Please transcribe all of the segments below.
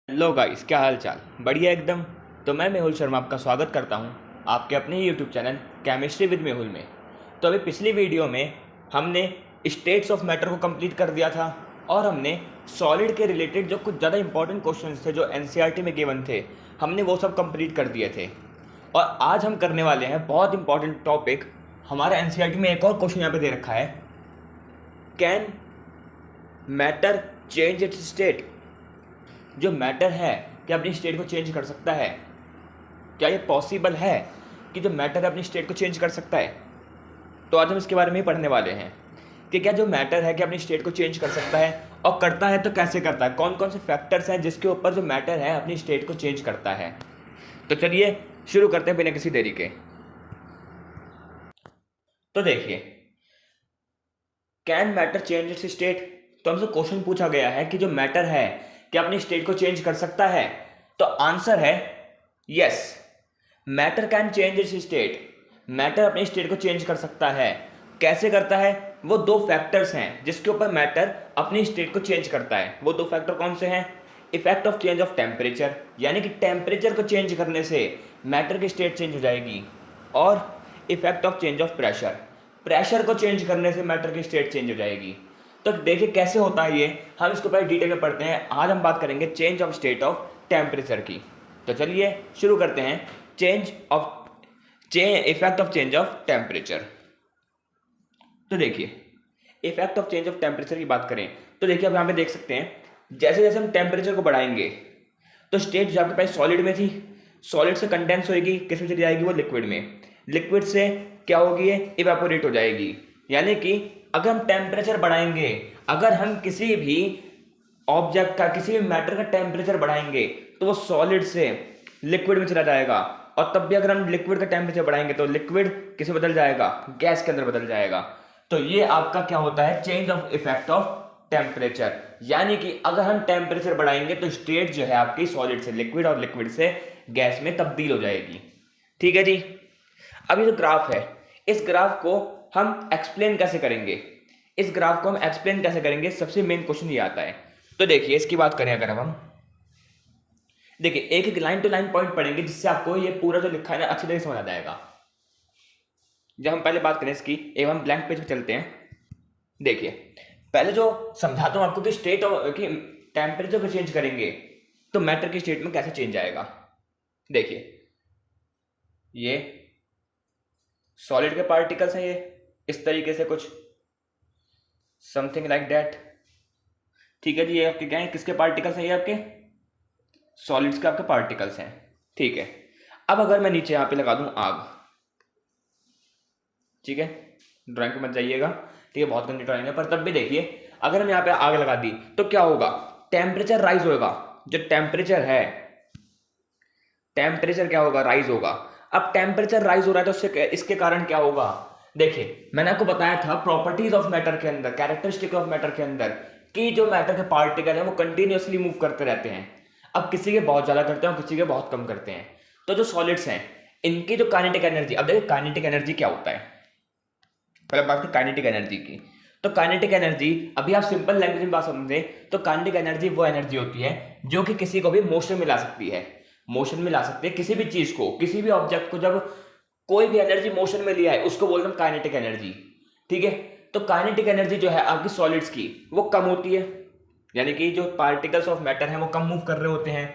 Hello guys, क्या हाल चाल? बढ़िया एकदम। तो मैं मेहुल शर्मा आपका स्वागत करता हूं आपके अपने YouTube channel chemistry with Mehul में। तो अभी पिछली वीडियो में हमने स्टेट्स ऑफ मैटर को कंप्लीट कर दिया था और हमने सॉलिड के रिलेटेड जो कुछ ज़्यादा इंपॉर्टेंट क्वेश्चंस थे जो एनसीईआरटी में गिवन थे, हमने वो सब कंप्लीट कर दिए थे। और आज हम करने वाले हैं बहुत इंपॉर्टेंट टॉपिक। हमारा एनसीईआरटी में एक और क्वेश्चन यहाँ पे दे रखा है, can matter change it's state? जो मैटर है क्या अपनी स्टेट को चेंज कर सकता है? क्या ये पॉसिबल है कि जो मैटर है अपनी स्टेट को चेंज कर सकता है? तो आज हम इसके बारे में ही पढ़ने वाले हैं कि क्या जो मैटर है कि अपनी स्टेट को चेंज कर सकता है, और करता है तो कैसे करता है, कौन कौन से फैक्टर्स हैं जिसके ऊपर जो मैटर है अपनी स्टेट को चेंज करता है। तो चलिए शुरू करते हैं बिना किसी देरी के। तो देखिए, can matter change it's state? तो हमसे क्वेश्चन पूछा गया है कि जो मैटर है क्या अपनी स्टेट को चेंज कर सकता है? तो आंसर है yes, matter can change it's state. Matter अपनी स्टेट को चेंज कर सकता है। कैसे करता है? वो दो फैक्टर्स हैं जिसके ऊपर मैटर अपनी स्टेट को चेंज करता है। वो दो फैक्टर कौन से हैं? Effect of change of temperature, यानी कि टेम्परेचर को चेंज करने से मैटर की स्टेट चेंज हो जाएगी। और effect of change of pressure, pressure को चेंज करने से मैटर की स्टेट चेंज हो जाएगी। तो देखिए कैसे होता है ये, हम इसको पहले डिटेल में पढ़ते हैं। आज हम बात करेंगे change of state of temperature की। तो चलिए शुरू करते हैं। Effect of change of temperature. तो देखिए, effect of change of temperature की बात करें तो देखिए, अब यहाँ पे देख सकते हैं जैसे जैसे हम टेम्परेचर को बढ़ाएंगे तो स्टेट जो आपके पास सॉलिड में थी, सॉलिड से कंडेंस होगी, किस में चली जाएगी? वो लिक्विड में। लिक्विड से क्या होगी? ये इवेपोरेट हो जाएगी। यानी कि अगर हम टेम्परेचर बढ़ाएंगे, अगर हम किसी भी ऑब्जेक्ट का, किसी भी मैटर का टेम्परेचर बढ़ाएंगे तो वो सॉलिड से लिक्विड में चला जाएगा। और तब भी अगर हम लिक्विड का टेम्परेचर बढ़ाएंगे तो लिक्विड किसे बदल जाएगा? गैस के अंदर बदल जाएगा। तो ये आपका क्या होता है? Change of effect of temperature. यानी कि अगर हम टेम्परेचर बढ़ाएंगे तो स्टेट जो है आपकी सॉलिड से लिक्विड और लिक्विड से गैस में तब्दील हो जाएगी। ठीक है जी। अब ये जो ग्राफ है, इस ग्राफ को हम एक्सप्लेन कैसे करेंगे? इस ग्राफ को हम एक्सप्लेन कैसे करेंगे, सबसे मेन क्वेश्चन ये आता है। तो देखिए, इसकी बात करें अगर हम देखिए, एक एक लाइन टू लाइन पॉइंट पढ़ेंगे जिससे आपको ये पूरा जो लिखा है ना अच्छी तरह से समझ आ जाएगा। जब हम पहले बात करें इसकी, एक हम ब्लैंक पेज पे चलते हैं। देखिए, पहले जो समझाता हूं आपको कि स्टेट ऑफ कि टेम्परेचर को चेंज करेंगे तो मैटर की स्टेट में कैसे चेंज आएगा। देखिए, ये सॉलिड के पार्टिकल्स हैं, ये इस तरीके से कुछ समथिंग लाइक दैट। ठीक है जी। ये आपके क्या है? किसके पार्टिकल्स हैं? ये आपके सॉलिड्स के आपके पार्टिकल्स हैं। ठीक है। अब अगर मैं नीचे यहां पे लगा दूं आग, ठीक है, ड्राइंग पे मत जाइएगा, ठीक है, बहुत गंदी ड्राइंग है, पर तब भी देखिए, अगर हम यहाँ पे आग लगा दी तो क्या होगा? टेम्परेचर राइज होगा। जो टेम्परेचर है, टेम्परेचर क्या होगा? राइज होगा। अब टेम्परेचर राइज हो रहा है तो उससे इसके कारण क्या होगा? देखिए, मैंने आपको बताया था प्रॉपर्टीज ऑफ मैटर के अंदर, कैरेक्टरिस्टिक ऑफ मैटर के अंदर, कि जो मैटर के पार्टिकल है वो कंटिन्यूअसली मूव करते रहते हैं। अब किसी के बहुत ज्यादा करते हैं और किसी के बहुत कम करते हैं। तो जो सॉलिड्स हैं, इनकी जो काइनेटिक एनर्जी, अब देखिए काइनेटिक एनर्जी क्या होता है। पहले बात करें काइनेटिक एनर्जी की। तो काइनेटिक एनर्जी, अभी आप सिंपल लैंग्वेज में बात समझे तो काइनेटिक एनर्जी वो एनर्जी होती है जो कि किसी को भी मोशन में ला सकती है। मोशन में ला सकती है किसी भी चीज को, किसी भी ऑब्जेक्ट को। जब कोई भी एनर्जी मोशन में लिया है उसको बोलते हैं काइनेटिक एनर्जी। ठीक है। तो काइनेटिक एनर्जी जो है आपकी सॉलिड्स की, वो कम होती है। यानी कि जो पार्टिकल्स ऑफ मैटर हैं वो कम मूव कर रहे होते हैं।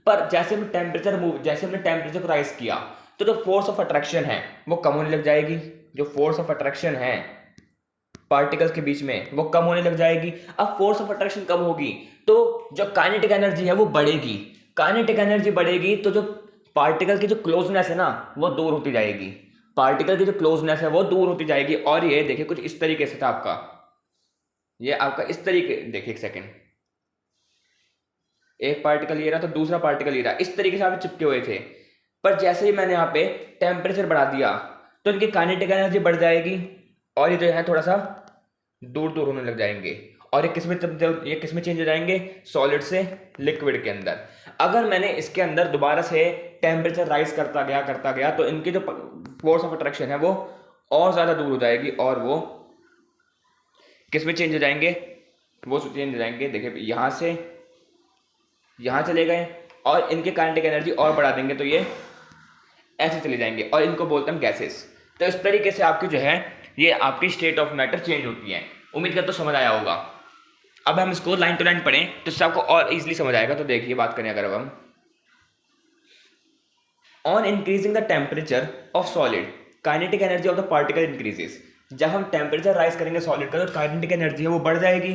पर जैसे हमने टेम्परेचर को राइज किया तो जो फोर्स ऑफ अट्रैक्शन है वो कम होने लग जाएगी। जो फोर्स ऑफ अट्रैक्शन है पार्टिकल्स के बीच में वो कम होने लग जाएगी। अब फोर्स ऑफ अट्रैक्शन कम होगी तो जो काइनेटिक एनर्जी है वो बढ़ेगी। काइनेटिक एनर्जी बढ़ेगी तो जो पार्टिकल की जो क्लोजनेस है ना वो दूर होती जाएगी। पार्टिकल की जो क्लोजनेस है वो दूर होती जाएगी। और ये देखिए कुछ इस तरीके से था आपका, ये आपका इस तरीके, देखिए एक सेकेंड, एक पार्टिकल ये रहा तो दूसरा पार्टिकल ये रहा, इस तरीके से आप चिपके हुए थे। पर जैसे ही मैंने यहाँ पे टेम्परेचर बढ़ा दिया तो इनकी काइनेटिक एनर्जी बढ़ जाएगी और ये जो है थोड़ा सा दूर दूर होने लग जाएंगे। और ये किस में चेंज हो जाएंगे? सॉलिड से लिक्विड के अंदर। अगर मैंने इसके अंदर दोबारा से टेम्परेचर राइज करता गया तो इनकी जो फोर्स ऑफ अट्रैक्शन है वो और ज्यादा दूर हो जाएगी और वो किस में चेंज हो जाएंगे? वो चेंज हो जाएंगे, देखिए यहां से यहाँ चले गए और इनके काइनेटिक एनर्जी और बढ़ा देंगे तो ये ऐसे चले जाएंगे और इनको बोलते हैं गैसेस। तो इस तरीके से आपकी जो है ये आपकी स्टेट ऑफ मैटर चेंज होती है। उम्मीद करता हूं समझ आया होगा। अब हम इसको लाइन टू लाइन पढ़ें तो इससे आपको और इजीली समझ आएगा। तो देखिए बात करें अगर अब हम on increasing the temperature of solid kinetic energy of the particle increases. जब हम टेम्परेचर राइज करेंगे सॉलिड का तो काइनेटिक एनर्जी है वो बढ़ जाएगी।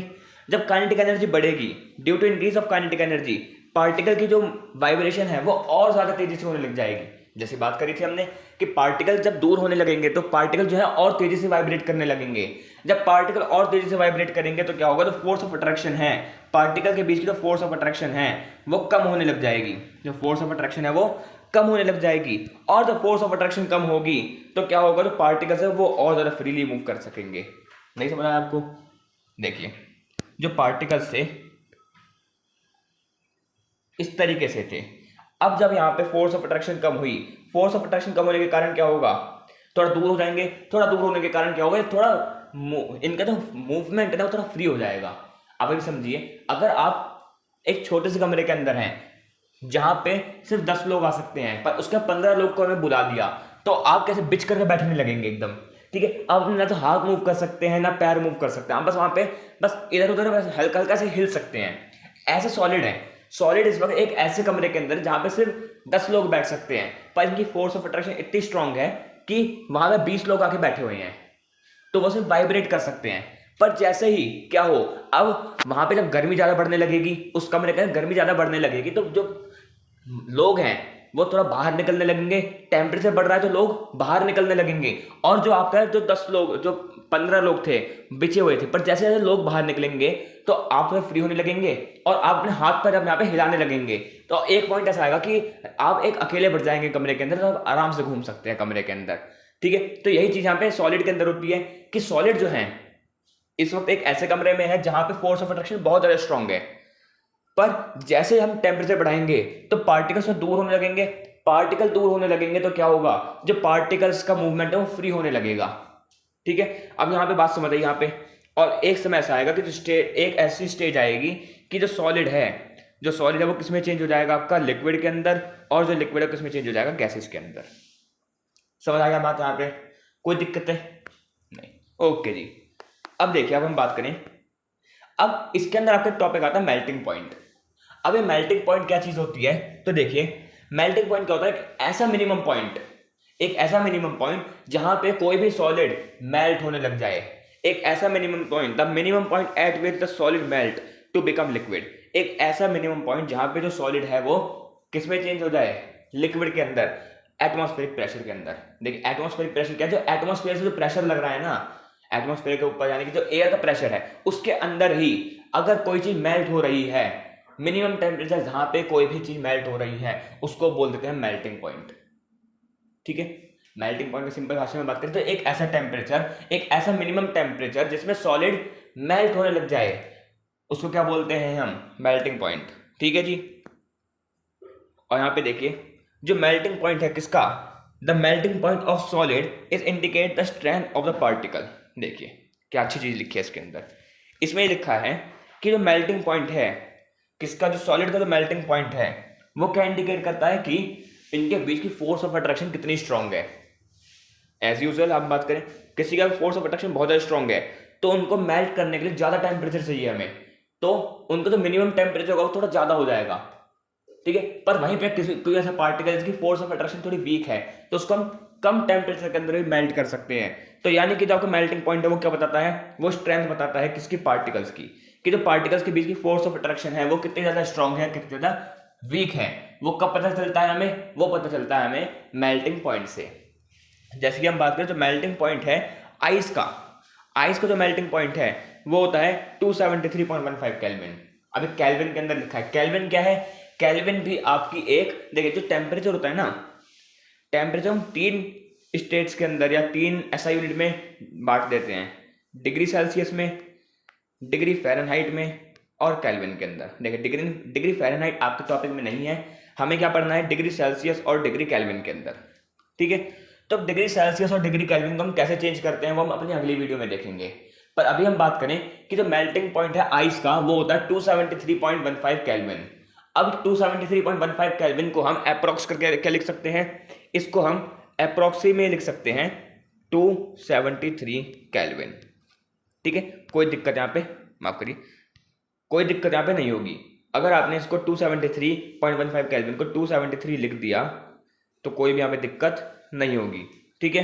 जब काइनेटिक एनर्जी बढ़ेगी due to increase of kinetic energy particle की जो वाइब्रेशन है वो और ज्यादा तेजी से होने लग जाएगी। जैसे बात करी थी हमने कि पार्टिकल जब दूर होने लगेंगे तो पार्टिकल जो है और तेजी से वाइब्रेट करने लगेंगे। जब पार्टिकल और तेजी से वाइब्रेट करेंगे तो क्या होगा, तो फोर्स ऑफ अट्रैक्शन है पार्टिकल के बीच की, जो फोर्स ऑफ अट्रैक्शन है वो कम होने लग जाएगी। जो फोर्स ऑफ अट्रैक्शन है वो कम होने लग जाएगी और जब फोर्स ऑफ अट्रैक्शन कम होगी तो क्या होगा, जो पार्टिकल्स है वो और ज्यादा फ्रीली मूव कर सकेंगे। नहीं समझ आया आपको? देखिए जो पार्टिकल्स थे इस तरीके से थे, अब जब यहाँ पे फोर्स ऑफ अट्रैक्शन कम हुई, फोर्स ऑफ अट्रैक्शन कम होने के कारण क्या होगा, थोड़ा दूर हो जाएंगे। थोड़ा दूर होने के कारण क्या होगा, थोड़ा इनका जो मूवमेंट है ना वो थोड़ा फ्री हो जाएगा। अब अभी समझिए, अगर आप एक छोटे से कमरे के अंदर हैं जहां पे सिर्फ 10 लोग आ सकते हैं पर उसके 15 लोग को हमें बुला दिया तो आप कैसे बिच करके बैठने लगेंगे एकदम। ठीक है, आप ना तो हाथ मूव कर सकते हैं ना पैर मूव कर सकते हैं, आप बस वहां पे बस इधर उधर बस हल्का हल्का से हिल सकते हैं। ऐसे सॉलिड है। सॉलिड इस वक्त एक ऐसे कमरे के अंदर जहां पे सिर्फ 10 लोग बैठ सकते हैं पर इनकी फोर्स ऑफ अट्रैक्शन इतनी स्ट्रांग है कि वहां पे 20 लोग आके बैठे हुए हैं तो वो सिर्फ वाइब्रेट कर सकते हैं। पर जैसे ही क्या हो, अब वहां पे जब गर्मी ज्यादा बढ़ने लगेगी, उस कमरे के अंदर गर्मी ज्यादा बढ़ने लगेगी तो जो लोग हैं वो थोड़ा बाहर निकलने लगेंगे। टेम्परेचर बढ़ रहा है तो लोग बाहर निकलने लगेंगे और जो आपका जो 10 लोग जो 15 लोग थे बिछे हुए थे, पर जैसे जैसे लोग बाहर निकलेंगे तो आप थोड़े फ्री होने लगेंगे और आप अपने हाथ पैर अब यहाँ पे हिलाने लगेंगे। तो एक पॉइंट ऐसा आएगा कि आप एक अकेले बढ़ जाएंगे कमरे के अंदर, तो आप आराम से घूम सकते हैं कमरे के अंदर। ठीक है, तो यही चीज यहाँ पे सॉलिड के अंदर होती है कि सॉलिड जो है इस वक्त एक ऐसे कमरे में है जहां पे फोर्स ऑफ अट्रैक्शन बहुत ज्यादा स्ट्रांग है, पर जैसे हम टेम्परेचर बढ़ाएंगे तो पार्टिकल्स दूर होने लगेंगे। पार्टिकल दूर होने लगेंगे तो क्या होगा, जो पार्टिकल्स का मूवमेंट है वो फ्री होने लगेगा। ठीक है, अब यहाँ पे बात समझ आई यहाँ पे। और एक समय ऐसा आएगा कि जो एक ऐसी स्टेज आएगी कि जो सॉलिड है वो किस में चेंज हो जाएगा, आपका लिक्विड के अंदर, और जो लिक्विड है किस में चेंज हो जाएगा, गैसेस के अंदर। समझ आ गया बात यहाँ पे? कोई दिक्कत है नहीं? ओके जी। अब देखिए, अब हम बात करें, अब इसके अंदर आपका टॉपिक आता है मेल्टिंग पॉइंट। अब ये मेल्टिंग पॉइंट क्या चीज होती है, तो देखिए मेल्टिंग पॉइंट क्या होता है, एक ऐसा मिनिमम पॉइंट जहां पे कोई भी सॉलिड मेल्ट होने लग जाए। एक ऐसा minimum point, the minimum point at which the solid melt to become liquid. एक ऐसा मिनिमम पॉइंट जहां पे जो सॉलिड है वो किस में चेंज हो जाए, लिक्विड के अंदर, एटमॉस्फेरिक प्रेशर के अंदर। देखिए एटमॉस्फेरिक प्रेशर क्या है, जो एटमॉस्फेयर से जो प्रेशर लग रहा है ना, एटमॉस्फेयर के ऊपर यानी कि जो एयर का प्रेशर है उसके अंदर ही अगर कोई चीज मेल्ट हो रही है, मिनिमम टेम्परेचर जहां पे कोई भी चीज मेल्ट हो रही है उसको बोल देते हैं मेल्टिंग पॉइंट। ठीक है, मेल्टिंग पॉइंट की सिंपल भाषा में बात करें तो एक ऐसा टेम्परेचर, एक ऐसा मिनिमम टेम्परेचर जिसमें सॉलिड मेल्ट होने लग जाए उसको क्या बोलते हैं हम, मेल्टिंग पॉइंट। ठीक है जी। और यहां पे देखिए जो मेल्टिंग पॉइंट है किसका, the melting point of solid is indicate the strength of the particle. देखिए क्या अच्छी चीज लिखी है इसके अंदर, इसमें ये लिखा है कि जो मेल्टिंग पॉइंट है किसका, जो सॉलिड का जो मेल्टिंग पॉइंट है वो क्या इंडिकेट करता है कि इनके बीच की फोर्स ऑफ अट्रैक्शन कितनी स्ट्रांग है। एज यूजुअल हम बात करें, किसी का फोर्स ऑफ अट्रैक्शन बहुत ज्यादा स्ट्रांग है तो उनको मेल्ट करने के लिए ज्यादा टेम्परेचर चाहिए हमें, तो उनका जो मिनिमम टेम्परेचर होगा वो थोड़ा ज्यादा हो जाएगा। ठीक है, पर वहीं पे कोई ऐसा पार्टिकल जिसकी फोर्स ऑफ अट्रैक्शन थोड़ी वीक है तो उसको हम कम टेम्परेचर के अंदर भी मेल्ट कर सकते हैं। तो यानी कि जो आपका मेल्टिंग पॉइंट है वो क्या बताता है, वो स्ट्रेंथ बताता है किसकी, पार्टिकल्स की, कि जो पार्टिकल्स के बीच की फोर्स ऑफ अट्रैक्शन है वो कितनी ज्यादा स्ट्रांग है कितनी ज्यादा वीक है। वो कब पता चलता है हमें, वो पता चलता है हमें मेल्टिंग पॉइंट से। जैसे कि हम बात करें जो मेल्टिंग पॉइंट है आइस का जो मेल्टिंग पॉइंट है वो होता है 273.15 केल्विन। अभी केल्विन के अंदर लिखा है, केल्विन क्या है, केल्विन भी आपकी एक, देखिए जो टेम्परेचर होता है ना, टेम्परेचर हम 3 स्टेट्स के अंदर या 3 ऐसा यूनिट में बांट देते हैं, डिग्री सेल्सियस में, डिग्री फ़ारेनहाइट में और केल्विन के अंदर। देखिए डिग्री फ़ारेनहाइट आपके टॉपिक में नहीं है, हमें क्या पढ़ना है, डिग्री सेल्सियस और डिग्री केल्विन के अंदर। ठीक है, तो डिग्री सेल्सियस और डिग्री केल्विन को हम कैसे चेंज करते हैं वो हम अपनी अगली वीडियो में देखेंगे। पर अभी हम बात करें कि जो मेल्टिंग पॉइंट है आइस का वो होता है 273.15 केल्विन। अब 273.15 केल्विन को हम अप्रोक्स करके क्या लिख सकते हैं, इसको हम अप्रोक्सी में लिख सकते हैं 273 केल्विन। ठीक है, कोई दिक्कत यहाँ पे, माफ करिए, कोई दिक्कत यहाँ पे नहीं होगी। अगर आपने इसको 273.15 केल्विन को 273 लिख दिया तो कोई भी यहाँ पे दिक्कत नहीं होगी। ठीक है,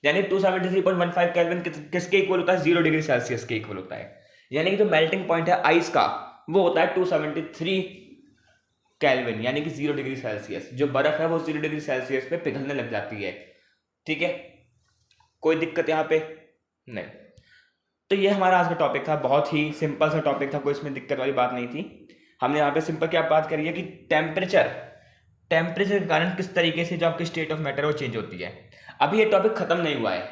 यानी 273.15 केल्विन किसके इक्वल होता है, 0 डिग्री सेल्सियस के इक्वल होता है। यानी कि जो मेल्टिंग पॉइंट है आइस का वो होता है 273 केल्विन, यानी कि 0 डिग्री सेल्सियस। जो बर्फ है वो 0 डिग्री सेल्सियस पे पिघलने लग जाती है। ठीक है, कोई दिक्कत यहाँ पे नहीं। तो ये हमारा आज का टॉपिक था, बहुत ही सिंपल सा टॉपिक था, कोई इसमें दिक्कत वाली बात नहीं थी। हमने यहाँ पे सिंपल क्या बात करी है कि टेम्परेचर के कारण किस तरीके से जो आपकी स्टेट ऑफ मैटर वो चेंज होती है। अभी ये टॉपिक खत्म नहीं हुआ है,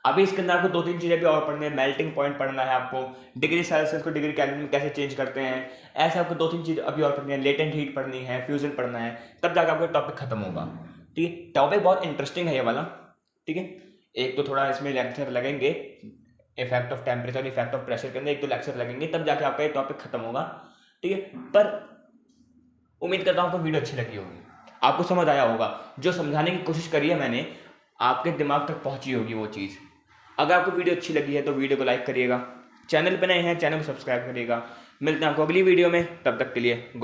अभी इसके अंदर आपको 2-3 चीजें भी और पढ़नी है। मेल्टिंग पॉइंट पढ़ना है आपको, डिग्री सेल्सियस को डिग्री केल्विन में कैसे चेंज करते हैं, ऐसे आपको 2-3 चीज अभी और पढ़नी है। लेटेंट हीट पढ़नी है, फ्यूजन पढ़ना है, तब जाकर आपका टॉपिक खत्म होगा। ठीक है, टॉपिक बहुत इंटरेस्टिंग है ये वाला। ठीक है, एक तो थोड़ा इसमें लेक्चर लगेंगे effect of temperature, effect of pressure के अंदर 1-2 लेक्चर लगेंगे, तब जाके आपका ये टॉपिक खत्म होगा। ठीक है, पर उम्मीद करता हूँ आपको वीडियो अच्छी लगी होगी, आपको समझ आया होगा, जो समझाने की कोशिश करी है मैंने आपके दिमाग तक पहुंची होगी वो चीज़। अगर आपको वीडियो अच्छी लगी है तो वीडियो को लाइक करिएगा, चैनल पर नए हैं चैनल को सब्सक्राइब करिएगा। मिलते हैं आपको अगली वीडियो में, तब तक के लिए गुड।